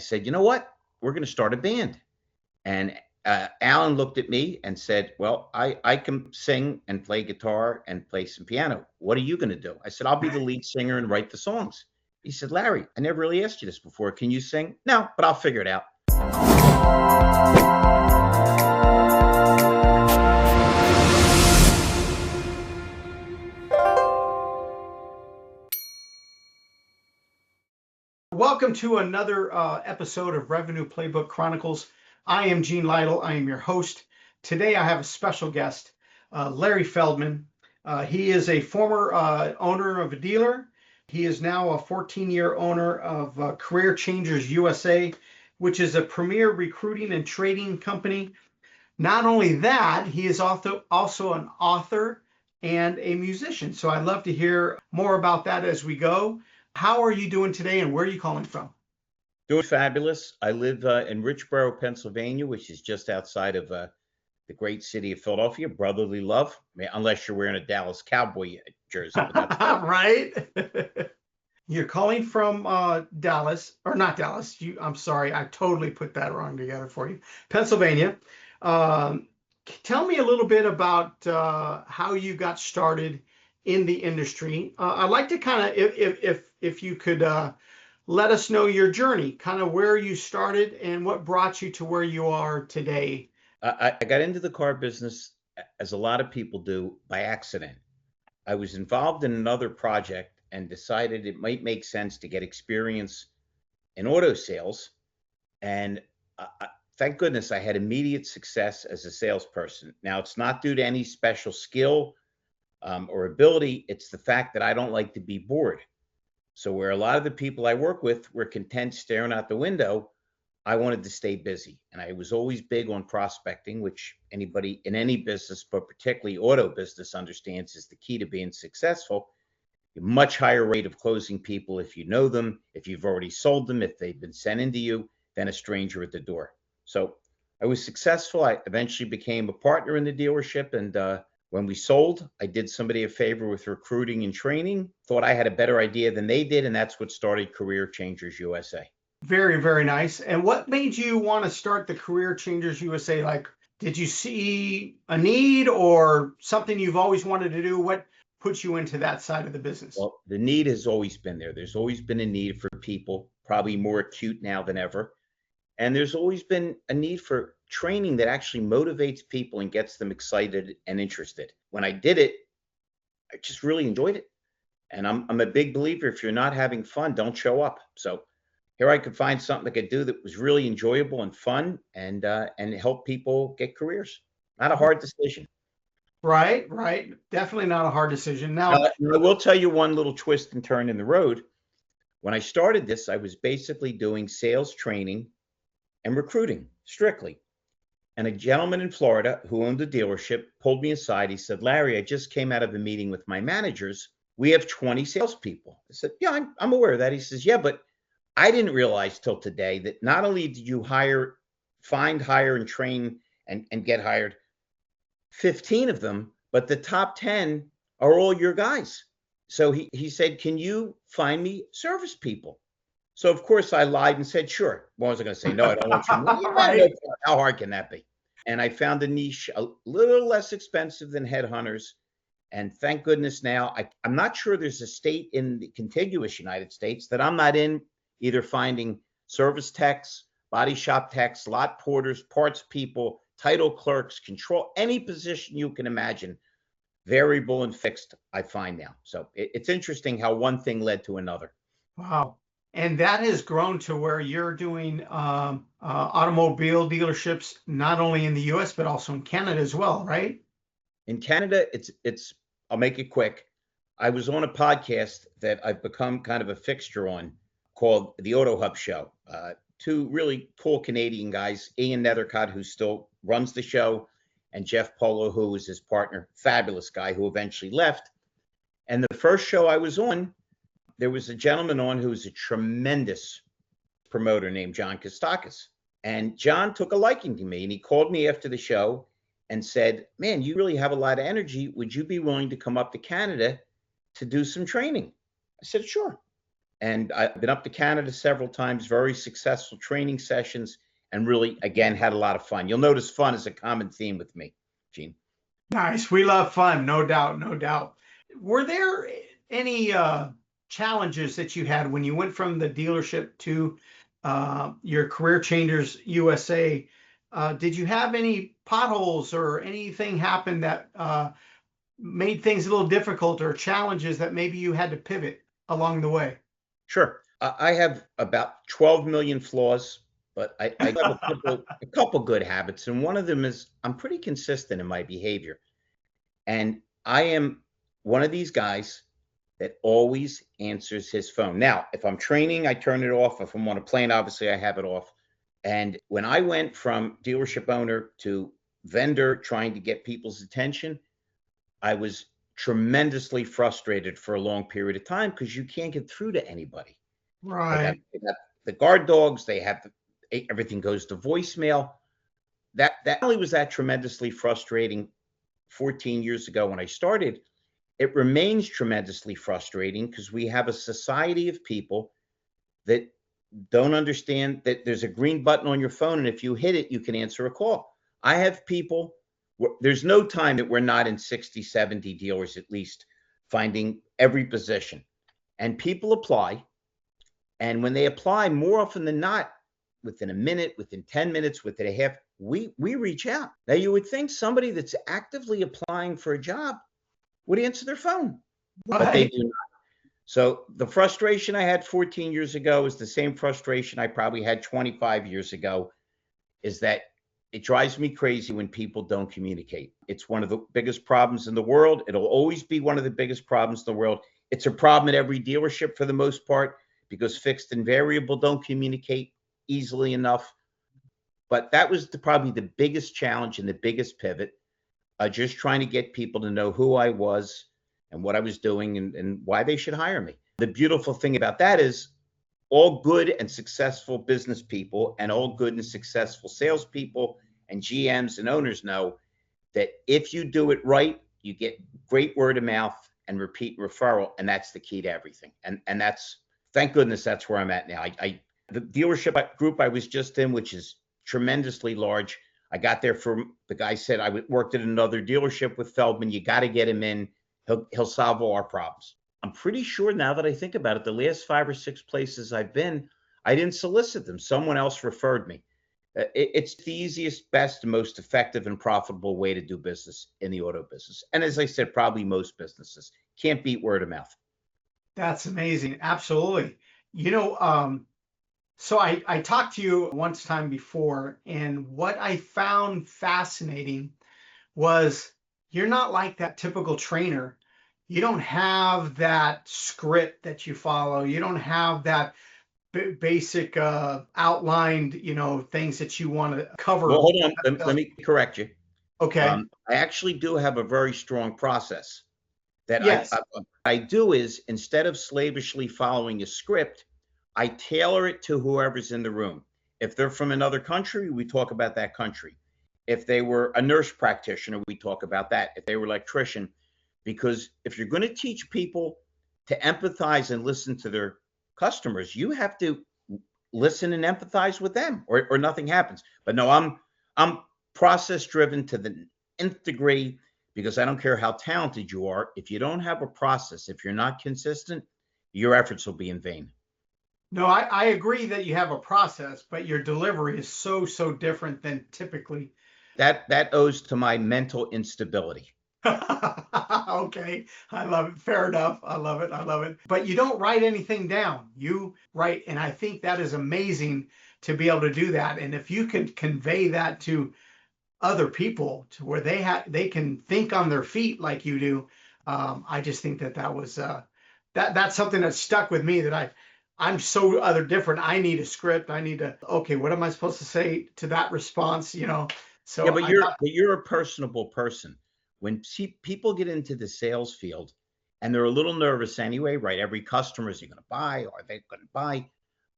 said, you know what? We're going to start a band. And Alan looked at me and said, well, I can sing and play guitar and play some piano. What are you going to do? I said, I'll be the lead singer and write the songs. He said, Larry, I never really asked you this before. Can you sing? No, but I'll figure it out. Welcome to another episode of Revenue Playbook Chronicles. I am Gene Lytle. I am your host. Today I have a special guest, Larry Feldman. He is a former owner of a dealer. He is now a 14-year owner of Career Changers USA, which is a premier recruiting and trading company. Not only that, he is also an author and a musician. So I'd love to hear more about that as we go. How are you doing today, and where are you calling from? Doing fabulous. I live in Richboro, Pennsylvania, which is just outside of the great city of Philadelphia. Brotherly love, unless you're wearing a Dallas Cowboy jersey. But that's right. You're calling from Dallas, or not Dallas. I'm sorry, I totally put that wrong together for you. Pennsylvania. Tell me a little bit about how you got started in the industry. I'd like to kind of, if you could let us know your journey, kind of where you started and what brought you to where you are today. I got into the car business, as a lot of people do, by accident. I was involved in another project and decided it might make sense to get experience in auto sales. And thank goodness I had immediate success as a salesperson. Now, it's not due to any special skill or ability. It's the fact that I don't like to be bored. So where a lot of the people I work with were content staring out the window, I wanted to stay busy. And I was always big on prospecting, which anybody in any business, but particularly auto business, understands is the key to being successful. A much higher rate of closing people if you know them, if you've already sold them, if they've been sent into you, than a stranger at the door. So I was successful. I eventually became a partner in the dealership. And when we sold, I did somebody a favor with recruiting and training, thought I had a better idea than they did. And that's what started Career Changers USA. Very, very nice. And what made you want to start the Career Changers USA? Like, did you see a need or something you've always wanted to do? What put you into that side of the business? Well, the need has always been there. There's always been a need for people, probably more acute now than ever. And there's always been a need for training that actually motivates people and gets them excited and interested. When I did it, I just really enjoyed it. And I'm a big believer, if you're not having fun, don't show up. So here I could find something I could do that was really enjoyable and fun and help people get careers. Not a hard decision. Right. Definitely not a hard decision. Now, I will tell you one little twist and turn in the road. When I started this, I was basically doing sales training and recruiting strictly. And a gentleman in Florida who owned a dealership pulled me aside. He said, Larry, I just came out of a meeting with my managers. We have 20 salespeople. I said, yeah, I'm aware of that. He says, yeah, but I didn't realize till today that not only did you hire, and train and get hired 15 of them, but the top 10 are all your guys. So he said, can you find me service people? So, of course, I lied and said, sure. Well, I was going to say, no, I don't want you. Right. How hard can that be? And I found a niche a little less expensive than headhunters. And thank goodness now, I'm not sure there's a state in the contiguous United States that I'm not in, either finding service techs, body shop techs, lot porters, parts people, title clerks, control, any position you can imagine, variable and fixed, I find now. So it's interesting how one thing led to another. Wow. And that has grown to where you're doing automobile dealerships, not only in the US, but also in Canada as well, right? In Canada, it's I'll make it quick. I was on a podcast that I've become kind of a fixture on called the Auto Hub Show. Two really cool Canadian guys, Ian Nethercott, who still runs the show, and Jeff Polo, who was his partner, fabulous guy who eventually left. And the first show I was on, there was a gentleman on who was a tremendous promoter named John Kostakis. And John took a liking to me, and he called me after the show and said, man, you really have a lot of energy. Would you be willing to come up to Canada to do some training? I said, sure. And I've been up to Canada several times, very successful training sessions, and really, again, had a lot of fun. You'll notice fun is a common theme with me, Gene. Nice. We love fun, no doubt, no doubt. Were there any challenges that you had when you went from the dealership to your Career Changers USA? Did you have any potholes or anything happen that made things a little difficult, or challenges that maybe you had to pivot along the way? Sure. I have about 12 million flaws, but I have a couple good habits. And one of them is I'm pretty consistent in my behavior. And I am one of these guys that always answers his phone. Now, if I'm training, I turn it off. If I'm on a plane, obviously I have it off. And when I went from dealership owner to vendor trying to get people's attention, I was tremendously frustrated for a long period of time because you can't get through to anybody. Right. They got the guard dogs, everything goes to voicemail. That not only was that tremendously frustrating 14 years ago when I started, it remains tremendously frustrating because we have a society of people that don't understand that there's a green button on your phone, and if you hit it, you can answer a call. I have people, there's no time that we're not in 60, 70 dealers at least, finding every position. And people apply. And when they apply, more often than not, within a minute, within 10 minutes, within a half, we reach out. Now, you would think somebody that's actively applying for a job would answer their phone, but they Right. do not. So the frustration I had 14 years ago is the same frustration I probably had 25 years ago, is that it drives me crazy when people don't communicate. It's one of the biggest problems in the world. It'll always be one of the biggest problems in the world. It's a problem at every dealership for the most part because fixed and variable don't communicate easily enough. But that was probably the biggest challenge and the biggest pivot, just trying to get people to know who I was and what I was doing and why they should hire me. The beautiful thing about that is all good and successful business people and all good and successful salespeople and GMs and owners know that if you do it right, you get great word of mouth and repeat referral, and that's the key to everything. And that's, thank goodness, that's where I'm at now. The dealership group I was just in, which is tremendously large, I got there from the guy said I worked at another dealership with Feldman. You got to get him in. He'll solve all our problems. I'm pretty sure now that I think about it, the last 5 or 6 places I've been, I didn't solicit them. Someone else referred me. It's the easiest, best, most effective, and profitable way to do business in the auto business. And as I said, probably most businesses can't beat word of mouth. That's amazing. Absolutely. You know, so I talked to you once time before, and what I found fascinating was you're not like that typical trainer. You don't have that script that you follow. You don't have that basic outlined, things that you want to Well, cover. hold on. Let me correct you. Okay. I actually do have a very strong process that Yes. I do is instead of slavishly following a script, I tailor it to whoever's in the room. If they're from another country, we talk about that country. If they were a nurse practitioner, we talk about that. If they were an electrician, because if you're going to teach people to empathize and listen to their customers, you have to listen and empathize with them, or nothing happens. But no, I'm process driven to the nth degree because I don't care how talented you are. If you don't have a process, if you're not consistent, your efforts will be in vain. No, I agree that you have a process, but your delivery is so different than typically. That owes to my mental instability. Okay, I love it. Fair enough. I love it. I love it. But you don't write anything down. You write, and I think that is amazing to be able to do that. And if you can convey that to other people to where they can think on their feet like you do, I just think that was that's something that stuck with me, that I'm so other different. I need a script. I need to, okay, what am I supposed to say to that response? Yeah, So but I got. you're a personable person. When people get into the sales field and they're a little nervous anyway, right? Every customer, is he going to buy? Are they going to buy?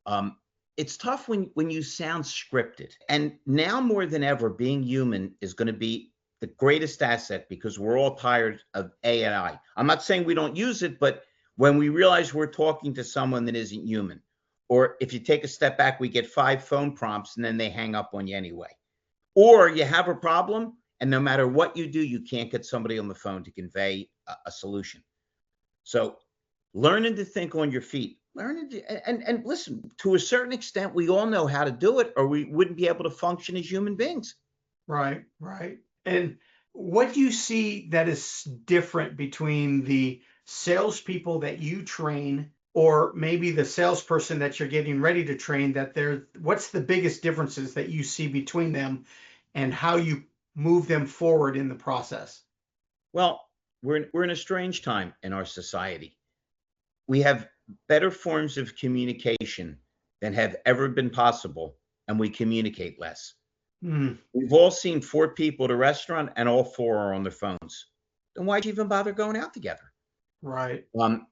Um, it's tough when you sound scripted. And now more than ever, being human is going to be the greatest asset because we're all tired of AI. I'm not saying we don't use it, but when we realize we're talking to someone that isn't human. Or if you take a step back, we get 5 phone prompts and then they hang up on you anyway. Or you have a problem, and no matter what you do, you can't get somebody on the phone to convey a solution. So learning to think on your feet, learning to, and listen, to a certain extent, we all know how to do it, or we wouldn't be able to function as human beings. Right, right. And what do you see that is different between the salespeople that you train or maybe the salesperson that you're getting ready to train, what's the biggest differences that you see between them and how you move them forward in the process? Well, we're in a strange time in our society. We have better forms of communication than have ever been possible, and we communicate less. Mm, We've all seen 4 people at a restaurant, and all 4 are on their phones. Then why'd you even bother going out together? right. Um,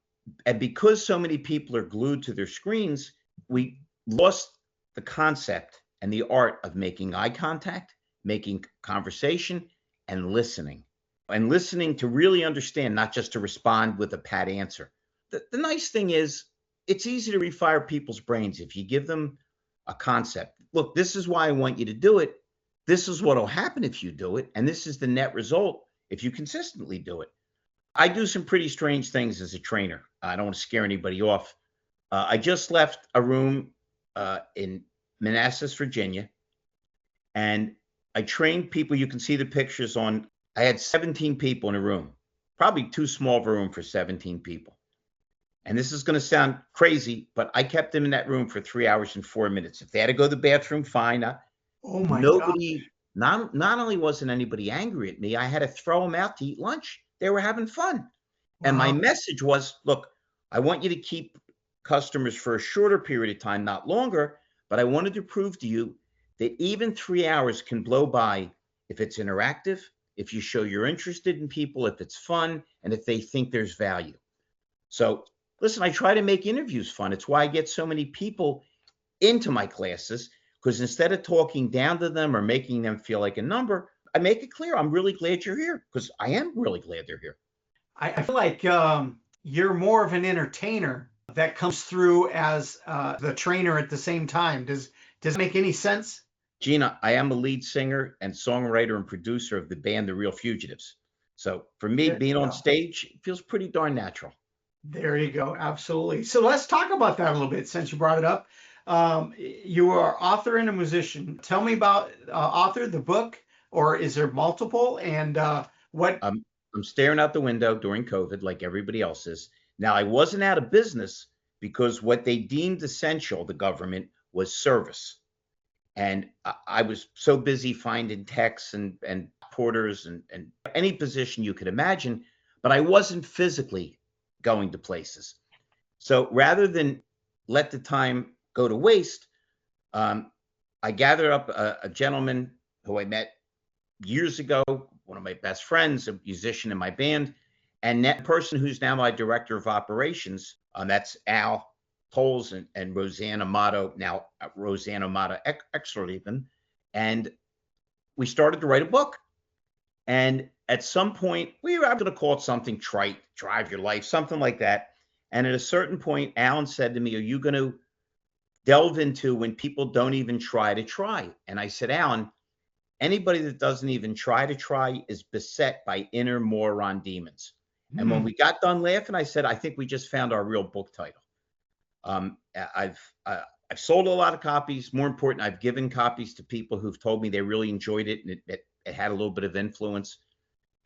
and because so many people are glued to their screens, we lost the concept and the art of making eye contact, making conversation, and listening. And listening to really understand, not just to respond with a pat answer. The nice thing is, it's easy to refire people's brains if you give them a concept. Look, this is why I want you to do it. This is what will happen if you do it. And this is the net result if you consistently do it. I do some pretty strange things as a trainer. I don't want to scare anybody off. I just left a room in Manassas, Virginia, and I trained people. You can see the pictures on. I had 17 people in a room, probably too small of a room for 17 people. And this is going to sound crazy, but I kept them in that room for 3 hours and 4 minutes. If they had to go to the bathroom, fine. Oh my God. Nobody, not only wasn't anybody angry at me, I had to throw them out to eat lunch. They were having fun. And my Wow. message was, look, I want you to keep customers for a shorter period of time, not longer, but I wanted to prove to you that even 3 hours can blow by if it's interactive, if you show you're interested in people, if it's fun, and if they think there's value. So listen, I try to make interviews fun. It's why I get so many people into my classes, because instead of talking down to them or making them feel like a number, I make it clear I'm really glad you're here, because I am really glad they're here. I feel like you're more of an entertainer that comes through as the trainer at the same time. Does it make any sense? Gina, I am a lead singer and songwriter and producer of the band The Real Fugitives. So for me, There being you on go. stage feels pretty darn natural. There you go. Absolutely. So let's talk about that a little bit since you brought it up. You are author and a musician. Tell me about author, the book, or is there multiple? And what? Um, I'm staring out the window during COVID like everybody else is. Now, I wasn't out of business because what they deemed essential, the government, was service. And I was so busy finding techs and porters and any position you could imagine, but I wasn't physically going to places. So rather than let the time go to waste, um, I gathered up a gentleman who I met years ago, one of my best friends, a musician in my band, and that person who's now my director of operations. That's Al Tolles and Rosanna Amato, now Rosanna Amato Exlerleben. And we started to write a book. And at some point, we were going to call it something trite, Drive Your Life, something like that. And at a certain point, Alan said to me, are you going to delve into when people don't even try to try? And I said, Alan, anybody that doesn't even try to try is beset by inner moron demons. And when Hmm, we got done laughing, I said, I think we just found our real book title. Um, I've I've sold a lot of copies. More important, I've given copies to people who've told me they really enjoyed it and it had a little bit of influence,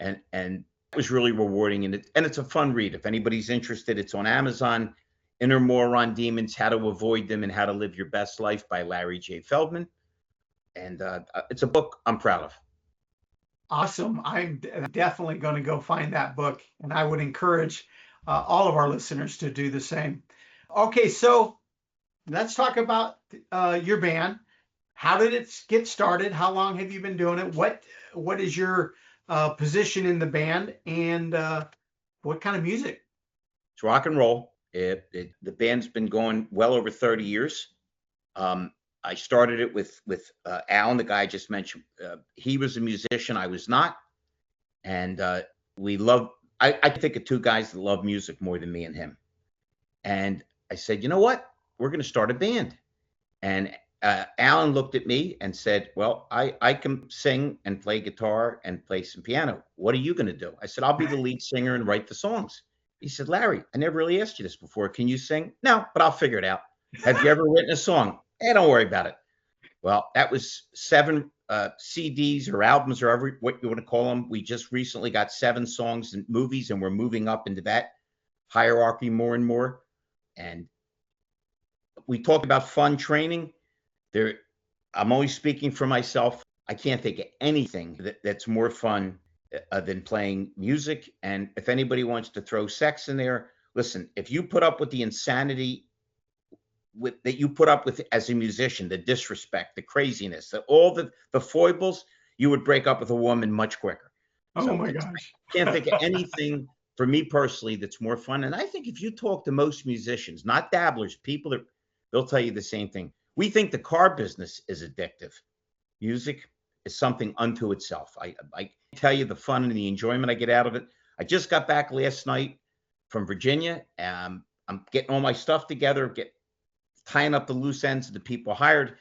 and it was really rewarding, and it's a fun read. If anybody's interested, it's on Amazon. Inner Moron Demons: How to Avoid Them and How to Live Your Best Life by Larry Feldman, and it's a book I'm proud of. awesome. I'm definitely going to go find that book, and I would encourage all of our listeners to do the same. Okay, so let's talk about your band. How did it get started? How long have you been doing it? What is your position in the band, and what kind of music? It's rock and roll. The band's been going well over 30 years. I started it with Alan, the guy I just mentioned. He was a musician, I was not, and we love. I think of 2 guys that love music more than me and him. And I said, you know what? We're going to start a band. And Alan looked at me and said, well, I can sing and play guitar and play some piano. What are you going to do? I said, I'll be the lead singer and write the songs. He said, Larry, I never really asked you this before. Can you sing? No, but I'll figure it out. Have you ever written a song? Hey, don't worry about it. Well, that was 7 CDs or albums or what you want to call them. We just recently got 7 songs and movies, and we're moving up into that hierarchy more and more. And we talk about fun training. There, I'm only speaking for myself. I can't think of anything that's more fun than playing music. And if anybody wants to throw sex in there, listen, if you put up with the insanity that you put up with as a musician, the disrespect, the craziness, all the foibles, you would break up with a woman much quicker. Oh So my I gosh. can't think of anything for me personally that's more fun. And I think if you talk to most musicians, not dabblers, people that they'll tell you the same thing. We think the car business is addictive. Music is something unto itself. I tell you the fun and the enjoyment I get out of it. I just got back last night from Virginia. I'm getting all my stuff together, tying up the loose ends of the people hired,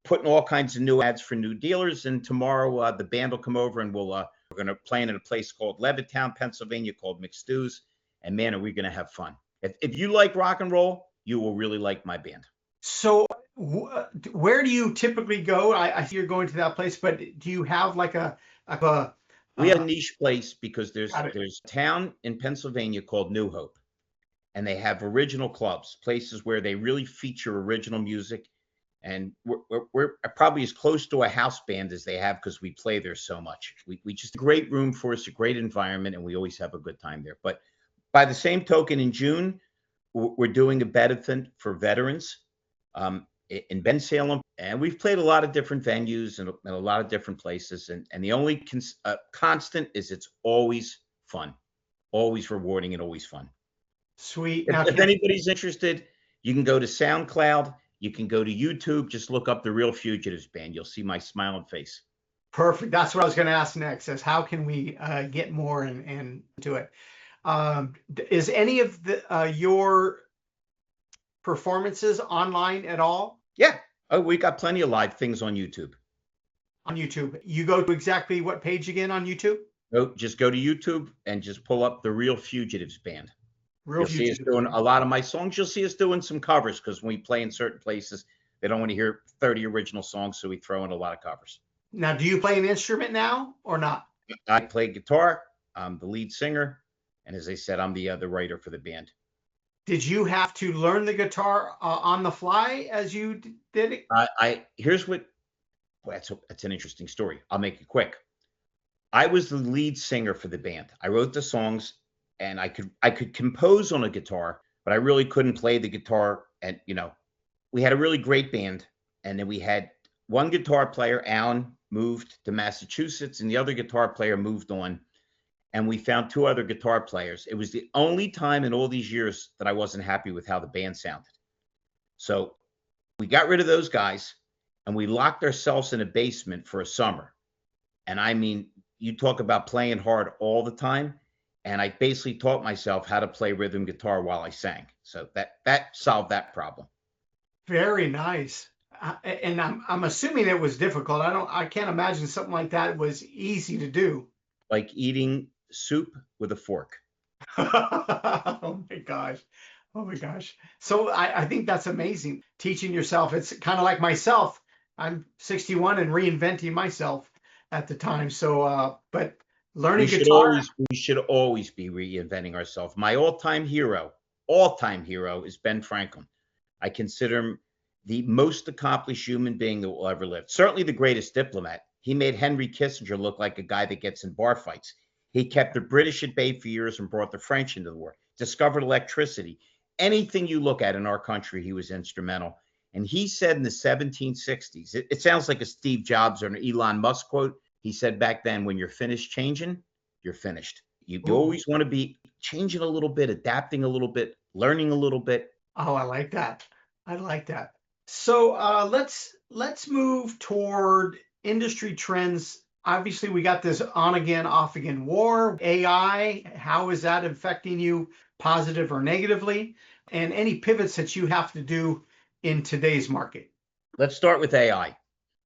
putting all kinds of new ads for new dealers. And tomorrow, the band will come over and we're going to play in a place called Levittown, Pennsylvania, called McStew's. And man, are we going to have fun. If you like rock and roll, you will really like my band. So, where do you typically go? I see you're going to that place, but do you have like a We have a niche place because got it. there's a town in Pennsylvania called New Hope, and they have original clubs, places where they really feature original music. And we're probably as close to a house band as they have because we play there so much. We just a great room for us, a great environment, and we always have a good time there. But by the same token, in June, we're doing a benefit for veterans in Bensalem, and we've played a lot of different venues and a lot of different places. And the only constant is it's always fun, always rewarding, and always fun. Sweet. If, Now, if anybody's interested, you can go to SoundCloud. You can go to YouTube. Just look up the Real Fugitives Band. You'll see my smiling face. perfect. That's what I was going to ask next. Is how can we get more and do it? Is any of your performances online at all? Yeah. Oh, we got plenty of live things on YouTube. On YouTube, you go to exactly what page again on YouTube? So just go to YouTube and just pull up the Real Fugitives Band. Real You'll see us Fugitives. doing a lot of my songs. You'll see us doing some covers because when we play in certain places, they don't want to hear 30 original songs, so we throw in a lot of covers. Now, do you play an instrument now or not? I play guitar. I'm the lead singer, and as I said, I'm the writer for the band. Did you have to learn the guitar on the fly as you did it? Here's what well, that's an interesting story. I'll make it quick. I was the lead singer for the band. I wrote the songs, and I could compose on a guitar, but I really couldn't play the guitar. And we had a really great band, and then we had one guitar player, Alan, moved to Massachusetts, and the other guitar player moved on. And we found 2 other guitar players. It was the only time in all these years that I wasn't happy with how the band sounded. So we got rid of those guys, and we locked ourselves in a basement for a summer. And I mean, you talk about playing hard all the time. And I basically taught myself how to play rhythm guitar while I sang. So that solved that problem. Very nice. And I'm assuming it was difficult. I can't imagine something like that was easy to do. Like eating soup with a fork. Oh my gosh. Oh my gosh. So I think that's amazing. Teaching yourself. It's kind of like myself. I'm 61 and reinventing myself at the time. So, but learning guitar. We should always be reinventing ourselves. My all-time hero is Ben Franklin. I consider him the most accomplished human being that will ever live. Certainly the greatest diplomat. He made Henry Kissinger look like a guy that gets in bar fights. He kept the British at bay for years and brought the French into the war. Discovered electricity. Anything you look at in our country, he was instrumental. And he said in the 1760s, it sounds like a Steve Jobs or an Elon Musk quote. He said back then, when you're finished changing, you're finished. You always want to be changing a little bit, adapting a little bit, learning a little bit. Oh, I like that. I like that. So let's move toward industry trends. Obviously, we got this on again, off again war. AI, how is that affecting you, positive or negatively? and any pivots that you have to do in today's market. Let's start with AI.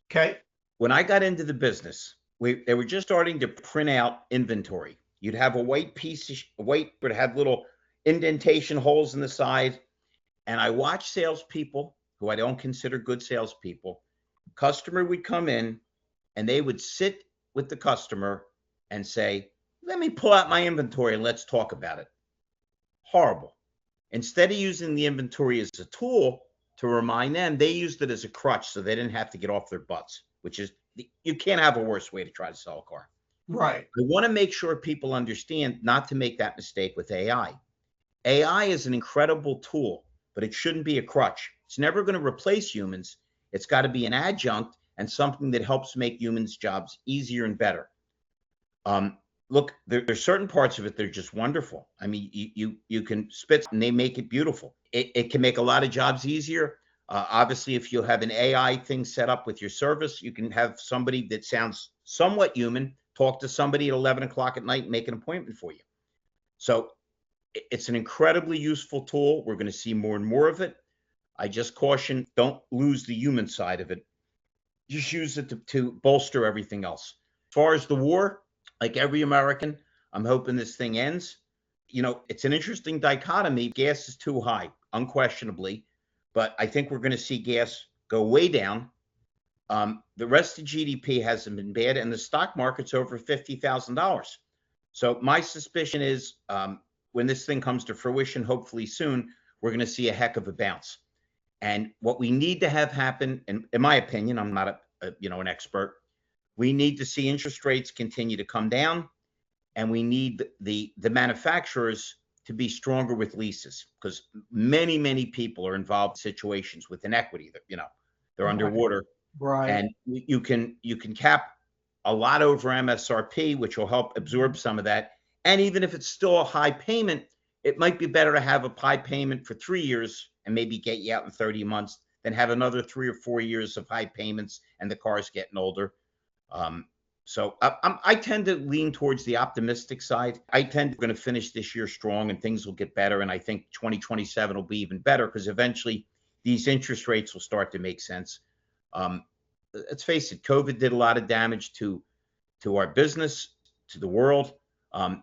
Okay. When I got into the business, they were just starting to print out inventory. You'd have a white piece of white, but it had little indentation holes in the side. And I watched salespeople who I don't consider good salespeople. Customer would come in and they would sit with the customer and say, "Let me pull out my inventory and let's talk about it." Horrible. Instead of using the inventory as a tool to remind them, they used it as a crutch so they didn't have to get off their butts, which is, you can't have a worse way to try to sell a car. Right. I want to make sure people understand not to make that mistake with AI. AI is an incredible tool, but it shouldn't be a crutch. It's never going to replace humans. It's got to be an adjunct and something that helps make humans' jobs easier and better. Look, there's certain parts of it that are just wonderful. I mean, you can spit and they make it beautiful. It can make a lot of jobs easier. Obviously, if you have an AI thing set up with your service, you can have somebody that sounds somewhat human talk to somebody at 11 o'clock at night and make an appointment for you. So it's an incredibly useful tool. We're going to see more and more of it. I just caution, don't lose the human side of it. Just use it to bolster everything else. As far as the war, like every American, I'm hoping this thing ends. It's an interesting dichotomy. Gas is too high, unquestionably, but I think we're going to see gas go way down. The rest of GDP hasn't been bad, and the stock market's over $50,000. So my suspicion is when this thing comes to fruition, hopefully soon, we're going to see a heck of a bounce. And what we need to have happen, and in my opinion, I'm not an expert, we need to see interest rates continue to come down, and we need the manufacturers to be stronger with leases, because many people are involved in situations with inequity that they're underwater, Right. and you can cap a lot over MSRP, which will help absorb some of that. And even if it's still a high payment, it might be better to have a high payment for 3 years and maybe get you out in 30 months than have another 3 or 4 years of high payments and the car's getting older. So I tend to lean towards the optimistic side. I tend to going to finish this year strong and things will get better. And I think 2027 will be even better because eventually these interest rates will start to make sense. Let's face it, COVID did a lot of damage to our business, to the world.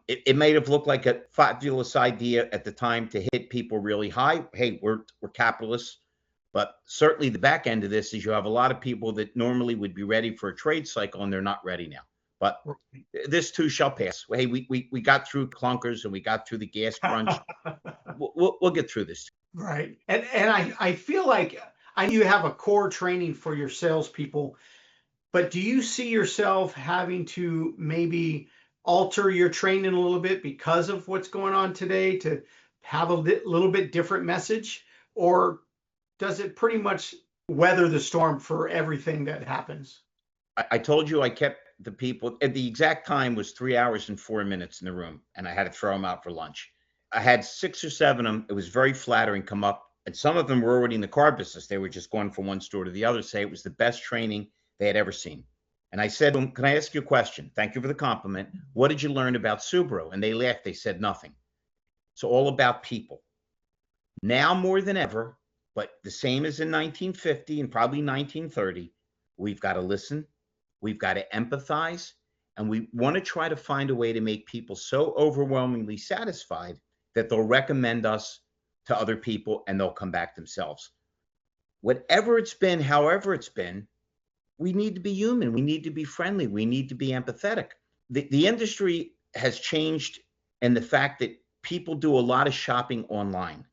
It may have looked like a fabulous idea at the time to hit people really high. Hey, we're capitalists. But certainly the back end of this is you have a lot of people that normally would be ready for a trade cycle and they're not ready now. But this too shall pass. Hey, we got through clunkers and we got through the gas crunch. We'll get through this. Right. And I feel like I know you have a core training for your salespeople, but do you see yourself having to maybe alter your training a little bit because of what's going on today to have a little bit different message? Or does it pretty much weather the storm for everything that happens? I told you I kept the people at the exact time was 3 hours and 4 minutes in the room, and I had to throw them out for lunch. I had 6 or 7 of them. It was very flattering come up, and some of them were already in the car business. They were just going from one store to the other, say it was the best training they had ever seen. And I said, "Can I ask you a question? Thank you for the compliment. What did you learn about Subaru?" And they laughed. They said nothing. It's all about people. Now more than ever, but the same as in 1950 and probably 1930, we've got to listen, we've got to empathize, and we want to try to find a way to make people so overwhelmingly satisfied that they'll recommend us to other people and they'll come back themselves. Whatever it's been, however it's been, we need to be human. We need to be friendly. We need to be empathetic. The industry has changed in the fact that people do a lot of shopping online,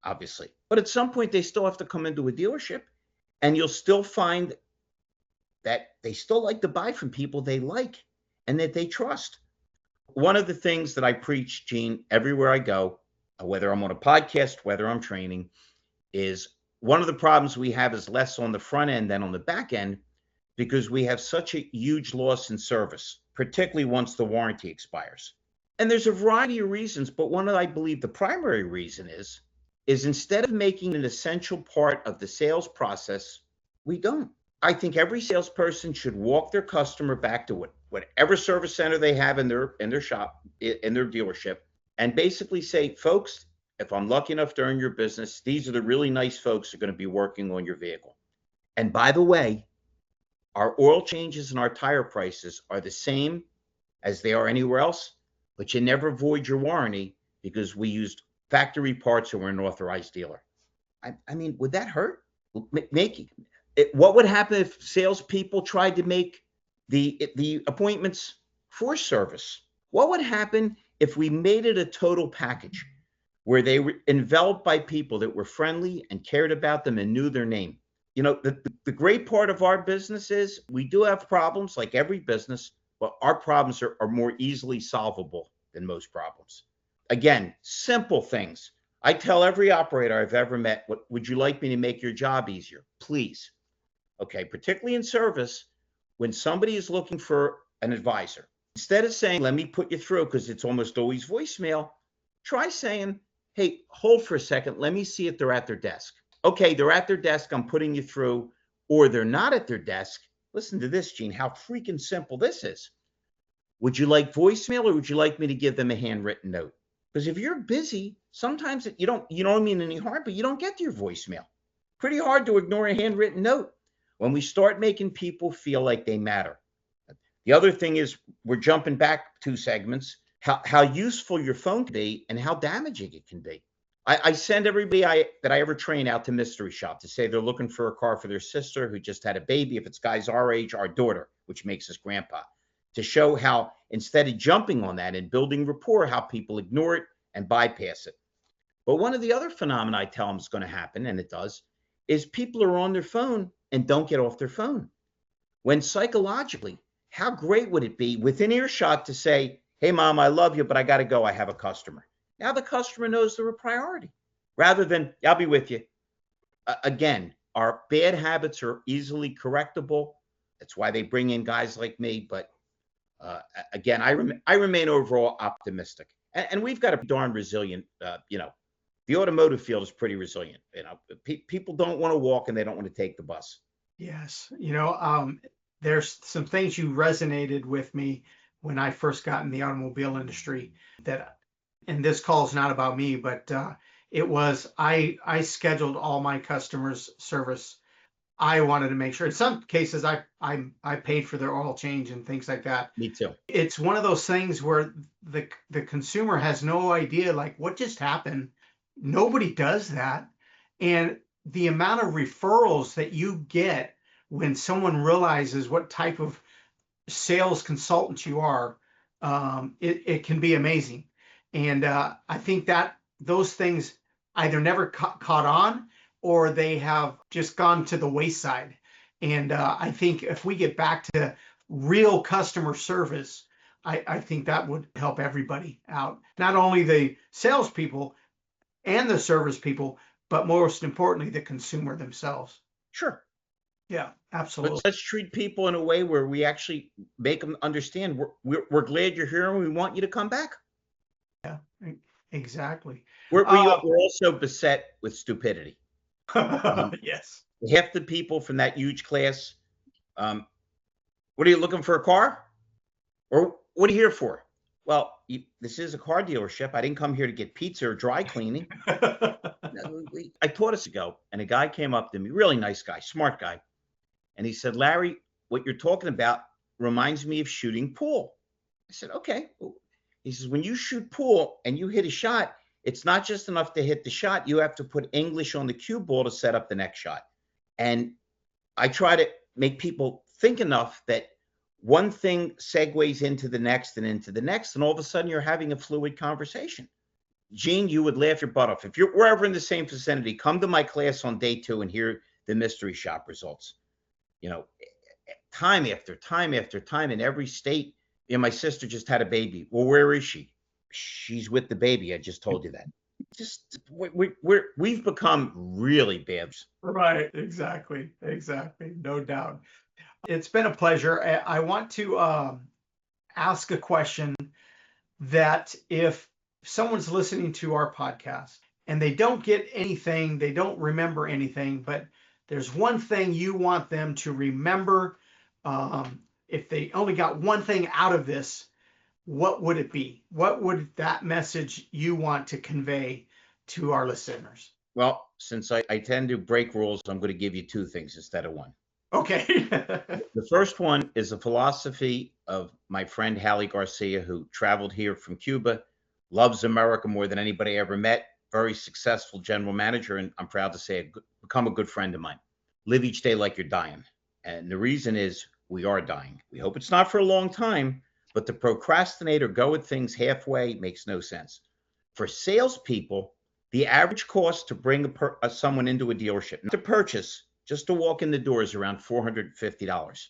obviously. But at some point, they still have to come into a dealership, and you'll still find that they still like to buy from people they like and that they trust. One of the things that I preach, Gene, everywhere I go, whether I'm on a podcast, whether I'm training, is one of the problems we have is less on the front end than on the back end because we have such a huge loss in service, particularly once the warranty expires. And there's a variety of reasons, but one that I believe the primary reason is instead of making an essential part of the sales process, we don't. I think every salesperson should walk their customer back to whatever service center they have in their shop, in their dealership, and basically say, folks, if I'm lucky enough to earn your business, these are the really nice folks who are going to be working on your vehicle. And by the way, our oil changes and our tire prices are the same as they are anywhere else, but you never void your warranty because we used factory parts and we're an authorized dealer. I mean, would that hurt? Make it, what would happen if salespeople tried to make the appointments for service? What would happen if we made it a total package where they were enveloped by people that were friendly and cared about them and knew their name? You know, the great part of our business is we do have problems like every business, but our problems are more easily solvable than most problems. Again, simple things. I tell every operator I've ever met, what would you like me to make your job easier? Please. Okay, particularly in service, when somebody is looking for an advisor, instead of saying, let me put you through because it's almost always voicemail, try saying, hey, hold for a second. Let me see if they're at their desk. Okay, they're at their desk. I'm putting you through. Or they're not at their desk. Listen to this, Gene, how freaking simple this is. Would you like voicemail or would you like me to give them a handwritten note? Because if you're busy, sometimes you don't mean any harm, but you don't get to your voicemail. Pretty hard to ignore a handwritten note when we start making people feel like they matter. The other thing is we're jumping back 2 segments, how useful your phone can be and how damaging it can be. I send everybody that I ever train out to mystery shop to say they're looking for a car for their sister who just had a baby. If it's guys our age, our daughter, which makes us grandpa, to show how instead of jumping on that and building rapport, how people ignore it and bypass it. But one of the other phenomena I tell them is going to happen, and it does, is people are on their phone and don't get off their phone. When psychologically, how great would it be within earshot to say, hey, mom, I love you, but I got to go. I have a customer. Now the customer knows they're a priority rather than, I'll be with you. Again, our bad habits are easily correctable. That's why they bring in guys like me. But again, I remain overall optimistic. And we've got a darn resilient, the automotive field is pretty resilient. People don't want to walk and they don't want to take the bus. Yes. There's some things you resonated with me when I first got in the automobile industry that, and this call is not about me, but it was, I scheduled all my customers' service. I wanted to make sure. In some cases, I paid for their oil change and things like that. Me too. It's one of those things where the consumer has no idea, like, what just happened. Nobody does that, and the amount of referrals that you get when someone realizes what type of sales consultant you are, it can be amazing. And I think that those things either never caught on or they have just gone to the wayside. And I think if we get back to real customer service, I think that would help everybody out. Not only the salespeople and the service people, but most importantly, the consumer themselves. Sure. Yeah, absolutely. Let's treat people in a way where we actually make them understand we're glad you're here and we want you to come back. Yeah, exactly. We're also beset with stupidity. Yes. Half the people from that huge class, what are you looking for, a car? Or what are you here for? Well, this is a car dealership. I didn't come here to get pizza or dry cleaning. I taught us ago, and a guy came up to me, really nice guy, smart guy. And he said, Larry, what you're talking about reminds me of shooting pool. I said, okay. He says, when you shoot pool and you hit a shot, it's not just enough to hit the shot. You have to put English on the cue ball to set up the next shot. And I try to make people think enough that one thing segues into the next and into the next, and all of a sudden you're having a fluid conversation. Gene, you would laugh your butt off. If we're ever in the same vicinity, come to my class on day 2 and hear the mystery shop results. Time after time after time in every state. My sister just had a baby. Well, where is she? She's with the baby. I just told you that. Just we've become really bad. Right. Exactly. No doubt. It's been a pleasure. I want to ask a question that if someone's listening to our podcast and they don't get anything, they don't remember anything, but there's one thing you want them to remember. If they only got one thing out of this, what would it be? What would that message you want to convey to our listeners? Well, since I tend to break rules, I'm going to give you two things instead of one. Okay. The first one is a philosophy of my friend Hallie Garcia, who traveled here from Cuba, loves America more than anybody I ever met, very successful general manager, and I'm proud to say, become a good friend of mine. Live each day like you're dying. And the reason is we are dying. We hope it's not for a long time, but to procrastinate or go at things halfway makes no sense. For salespeople, the average cost to bring someone into a dealership, not to purchase, just to walk in the door is around $450.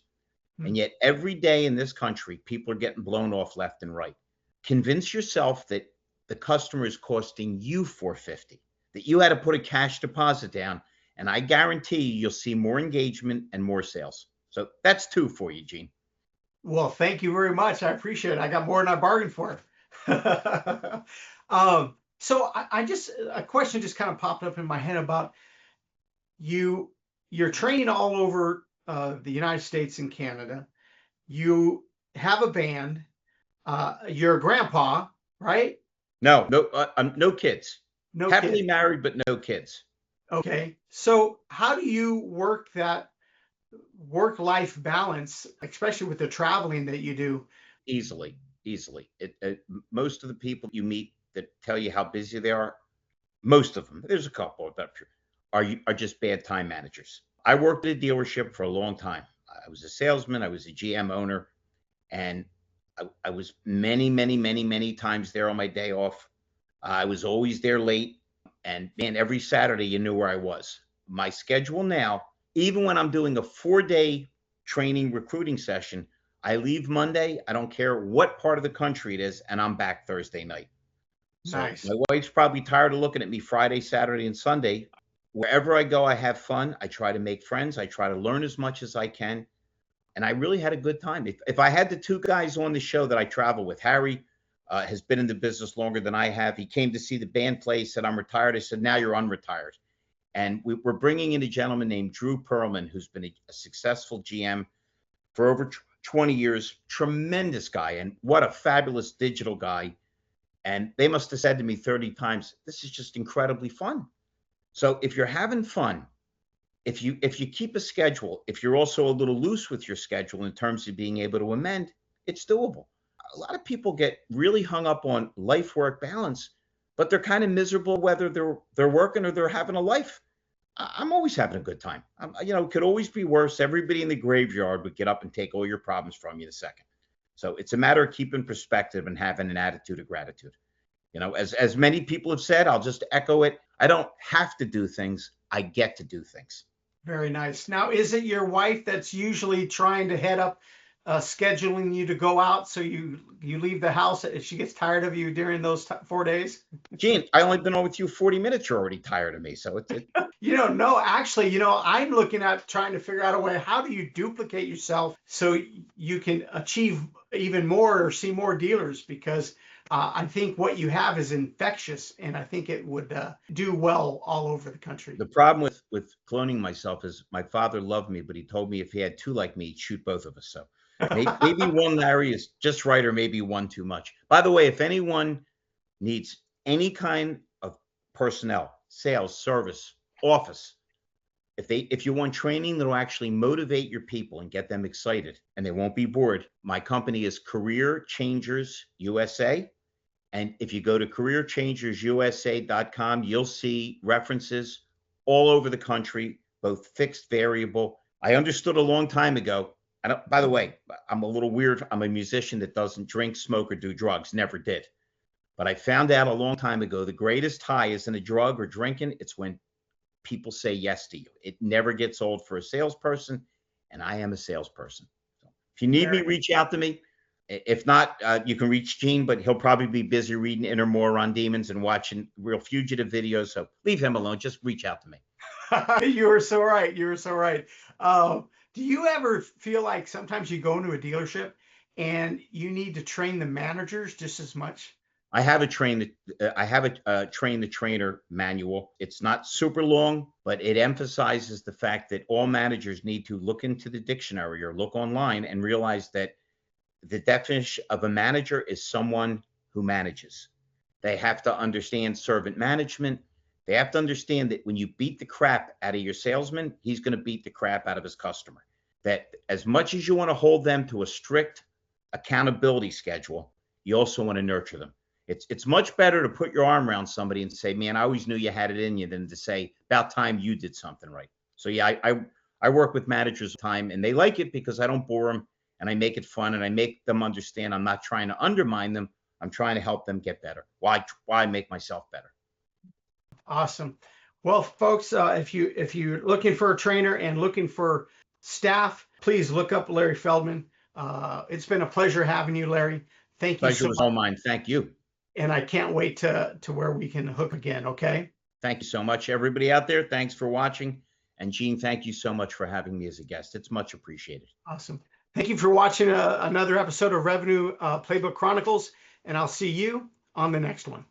And yet every day in this country, people are getting blown off left and right. Convince yourself that the customer is costing you $450, that you had to put a cash deposit down, and I guarantee you'll see more engagement and more sales. So that's two for you, Gene. Well, thank you very much. I appreciate it. I got more than I bargained for. So I just a question just kind of popped up in my head about you. You're training all over the United States and Canada. You have a band. You're a grandpa, right? No kids. No Happily kids. married, but no kids. Okay. So how do you work that work-life balance, especially with the traveling that you do? Easily. Most of the people you meet that tell you how busy they are, most of them, there's a couple that are just bad time managers. I worked at a dealership for a long time. I was a salesman, I was a GM owner, and I was many times there on my day off. I was always there late, and man, every Saturday you knew where I was. My schedule now, even when I'm doing a 4-day training recruiting session, I leave Monday. I don't care what part of the country it is, and I'm back Thursday night. So Nice. my wife's probably tired of looking at me Friday, Saturday, and Sunday. Wherever I go, I have fun. I try to make friends. I try to learn as much as I can. And I really had a good time. If I had the two guys on the show that I travel with, Harry has been in the business longer than I have. He came to see the band play, said, I'm retired. I said, now you're unretired. And we're bringing in a gentleman named Drew Perlman, who's been a successful GM for over 20 years. Tremendous guy. And what a fabulous digital guy. And they must have said to me 30 times, this is just incredibly fun. So if you're having fun, if you keep a schedule, if you're also a little loose with your schedule in terms of being able to amend, it's doable. A lot of people get really hung up on life work balance, but they're kind of miserable whether they're working or they're having a life. I'm always having a good time. It could always be worse. Everybody in the graveyard would get up and take all your problems from you in a second. So it's a matter of keeping perspective and having an attitude of gratitude. As many people have said, I'll just echo it. I don't have to do things. I get to do things. Very nice. Now, is it your wife that's usually trying to head up, scheduling you to go out so you leave the house if she gets tired of you during those 4 days? Gene, I only been on with you 40 minutes. You're already tired of me. So it's No, actually, I'm looking at trying to figure out a way. How do you duplicate yourself so you can achieve even more or see more dealers? Because I think what you have is infectious, and I think it would do well all over the country. the problem with cloning myself is my father loved me, but he told me if he had two like me, he'd shoot both of us. So maybe one Larry is just right, or maybe one too much. By the way, if anyone needs any kind of personnel, sales, service, office, if you want training that'll actually motivate your people and get them excited and they won't be bored, my company is Career Changers USA. And if you go to careerchangersusa.com, you'll see references all over the country, both fixed, variable. I understood a long time ago. By the way, I'm a little weird. I'm a musician that doesn't drink, smoke, or do drugs. Never did. But I found out a long time ago, the greatest high isn't a drug or drinking. It's when people say yes to you. It never gets old for a salesperson. And I am a salesperson. So if you need me, reach out to me. If not, you can reach Gene, but he'll probably be busy reading Inner More on Demons and watching Real Fugitive videos. So leave him alone. Just reach out to me. You were so right. You were so right. Do you ever feel like sometimes you go into a dealership and you need to train the managers just as much? I have a train the trainer manual. It's not super long, but it emphasizes the fact that all managers need to look into the dictionary or look online and realize that the definition of a manager is someone who manages. They have to understand servant management. They have to understand that when you beat the crap out of your salesman, he's going to beat the crap out of his customer. That as much as you want to hold them to a strict accountability schedule, you also want to nurture them. It's much better to put your arm around somebody and say, man, I always knew you had it in you, than to say, about time you did something right. So yeah, I work with managers all the time, and they like it because I don't bore them, and I make it fun, and I make them understand I'm not trying to undermine them. I'm trying to help them get better. Why make myself better? Awesome. Well, folks, if you're looking for a trainer and looking for staff, please look up Larry Feldman. It's been a pleasure having you, Larry. Thank you Pleasure so was much, all mine. Thank you. and I can't wait to where we can hook again. Okay. Thank you so much, everybody out there. Thanks for watching. And Gene, thank you so much for having me as a guest. It's much appreciated. Awesome. Thank you for watching another episode of Revenue Playbook Chronicles, and I'll see you on the next one.